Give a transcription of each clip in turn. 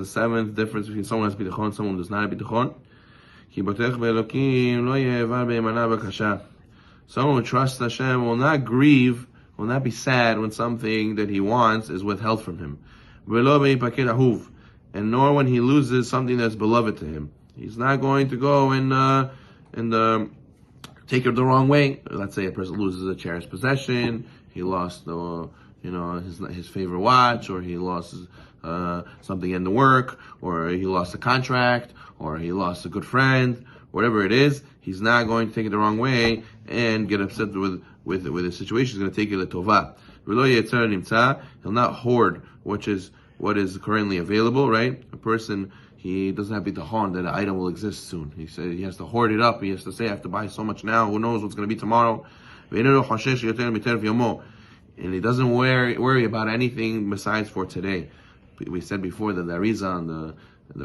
the seventh difference between someone who has bitachon and someone who does not have bitachon. Someone who trusts Hashem will not grieve, will not be sad when something that he wants is withheld from him. And nor when he loses something that's beloved to him. He's not going to go and take it the wrong way. Let's say a person loses a cherished possession, he lost his favorite watch, or he lost something in the work, or he lost a contract, or he lost a good friend, whatever it is. He's not going to take it the wrong way and get upset with the situation. He's going to take it to tovah. He'll not hoard what is currently available, right? A person, he doesn't have bitachon that an item will exist soon. He said he has to hoard it up. He has to say, I have to buy so much now. Who knows what's going to be tomorrow? And he doesn't worry about anything besides for today. We said before that the Arizah and the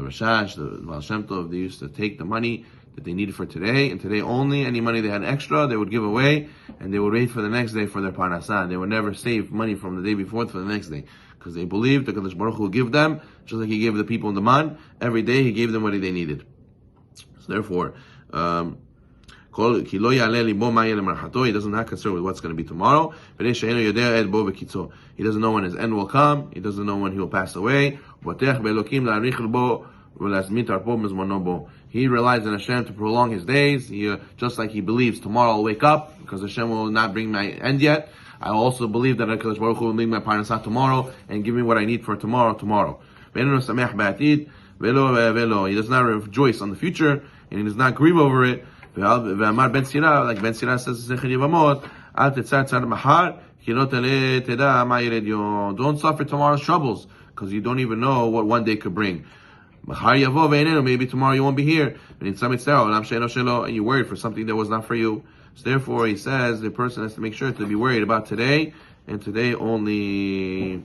Rashash, the Baal Shem Tov, they used to take the money that they needed for today, and today only. Any money they had extra, they would give away, and they would wait for the next day for their parnasah. They would never save money from the day before for the next day, because they believed that Kadosh Baruch Hu will give them, just like He gave the people in the man. Every day He gave them what they needed. So therefore, he does not concern with what's going to be tomorrow. He doesn't know when his end will come. He doesn't know when he will pass away. He relies on Hashem to prolong his days. Just like he believes tomorrow I'll wake up, because Hashem will not bring my end yet. I also believe that HaKadosh Baruch Hu will bring my parnasah tomorrow and give me what I need for tomorrow. He does not rejoice on the future, and he does not grieve over it. Like Ben Sira says, don't suffer tomorrow's troubles, because you don't even know what one day could bring. Maybe tomorrow you won't be here, and you're worried for something that was not for you. So therefore, he says the person has to make sure to be worried about today, and today only.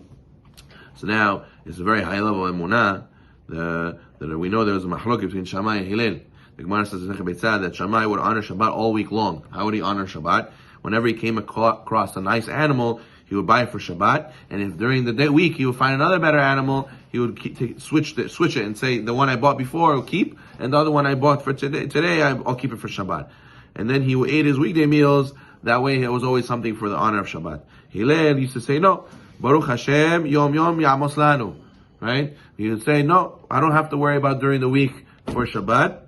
So now, it's a very high level of emunah that we know there was a mahlok between Shammai and Hillel. The Gemara says that Shammai would honor Shabbat all week long. How would he honor Shabbat? Whenever he came across a nice animal, he would buy it for Shabbat, and if during the week he would find another better animal, he would switch it and say, the one I bought before I'll keep, and the other one I bought for today I'll keep it for Shabbat. And then he ate his weekday meals. That way it was always something for the honor of Shabbat. Hillel used to say, no, Baruch Hashem, Yom Yom Ya'amos Lanu. Right? He would say, no, I don't have to worry about during the week for Shabbat.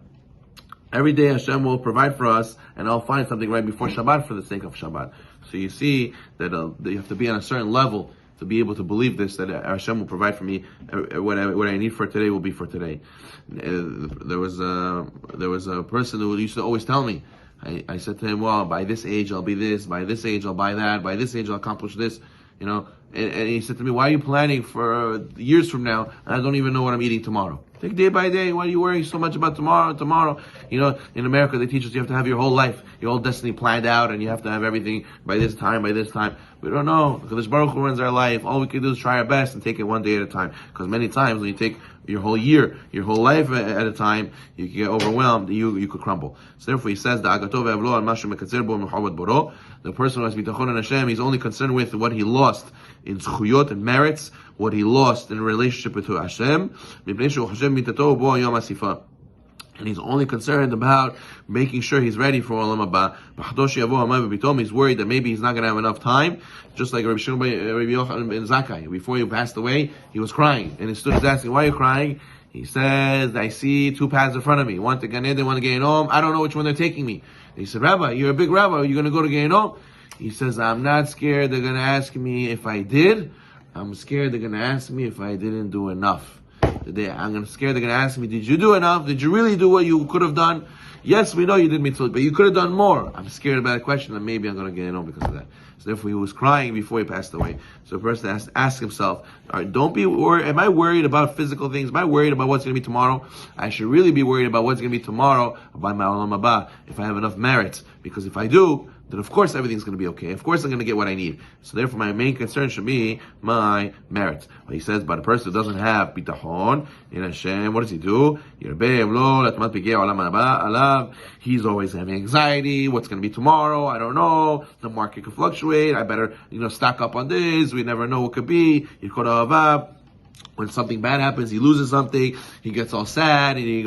Every day Hashem will provide for us, and I'll find something right before Shabbat for the sake of Shabbat. So you see that you have to be on a certain level to be able to believe this, that Hashem will provide for me. What I need for today will be for today. There was a person who used to always tell me, I said to him, well, by this age I'll be this, by this age I'll buy that, by this age I'll accomplish this, and he said to me, why are you planning for years from now, and I don't even know what I'm eating tomorrow? Take day by day. Why are you worrying so much about tomorrow? In America they teach us you have to have your whole life, your whole destiny planned out, and you have to have everything by this time. We don't know, because Baruch Hu runs our life. All we can do is try our best and take it one day at a time. Because many times when you take your whole year, your whole life at a time, you can get overwhelmed, you could crumble. So therefore he says, the person who has bitachon in Hashem, he's only concerned with what he lost in zchuyot and merits, what he lost in relationship with Hashem, and he's only concerned about making sure he's ready for Olam Haba. He's worried that maybe he's not going to have enough time, just like Rabbi Yochanan ben Zakkai. Before he passed away, he was crying, and his students asking, why are you crying? He says, I see two paths in front of me, one to Gan Eden, one to Gehinom. I don't know which one they're taking me. And he said, Rabbi, you're a big rabbi, are you going to go to Gehinom? He says, I'm not scared they're going to ask me if I did. I'm scared they're going to ask me if I didn't do enough. I'm scared they're going to ask me, did you do enough? Did you really do what you could have done? Yes, we know you did mitzvot, but you could have done more. I'm scared about a question that maybe I'm going to get in on because of that. So therefore he was crying before he passed away. So the person has to ask himself, all right, don't be worried. Am I worried about physical things? Am I worried about what's going to be tomorrow? I should really be worried about what's going to be tomorrow, about my Olam Haba, if I have enough merits. Because if I do, then of course everything's going to be okay. Of course I'm going to get what I need. So therefore my main concern should be my merits. But he says, but a person who doesn't have bitachon in Hashem, what does he do? He's always having anxiety. What's going to be tomorrow? I don't know. The market could fluctuate. I better, stock up on this. We never know what could be. When something bad happens, he loses something, he gets all sad, and he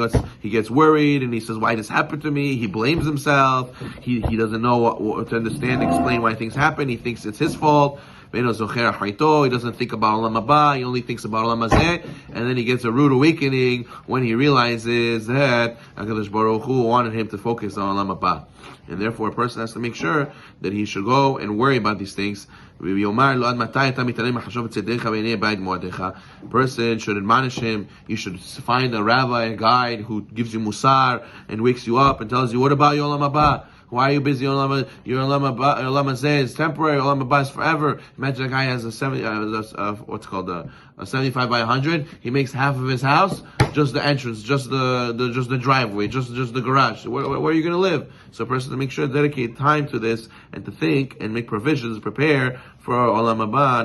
gets worried, and he says, why this happened to me? He blames himself. He doesn't know what to understand, explain why things happen. He thinks it's his fault. He doesn't think about Olam Haba, he only thinks about Olam Hazeh, and then he gets a rude awakening when he realizes that HaKadosh Baruch Hu wanted him to focus on Olam Haba. And therefore a person has to make sure that he should go and worry about these things. A person should admonish him. You should find a rabbi, a guide who gives you musar and wakes you up and tells you, what about your Olam Haba? Why are you busy? Your Olam Hazeh is temporary. Olam Haba is forever. Imagine a guy has a 75 by 100. He makes half of his house, just the entrance, just the driveway, just the garage. Where are you going to live? So a person to make sure to dedicate time to this and to think and make provisions, prepare for Olam Haba.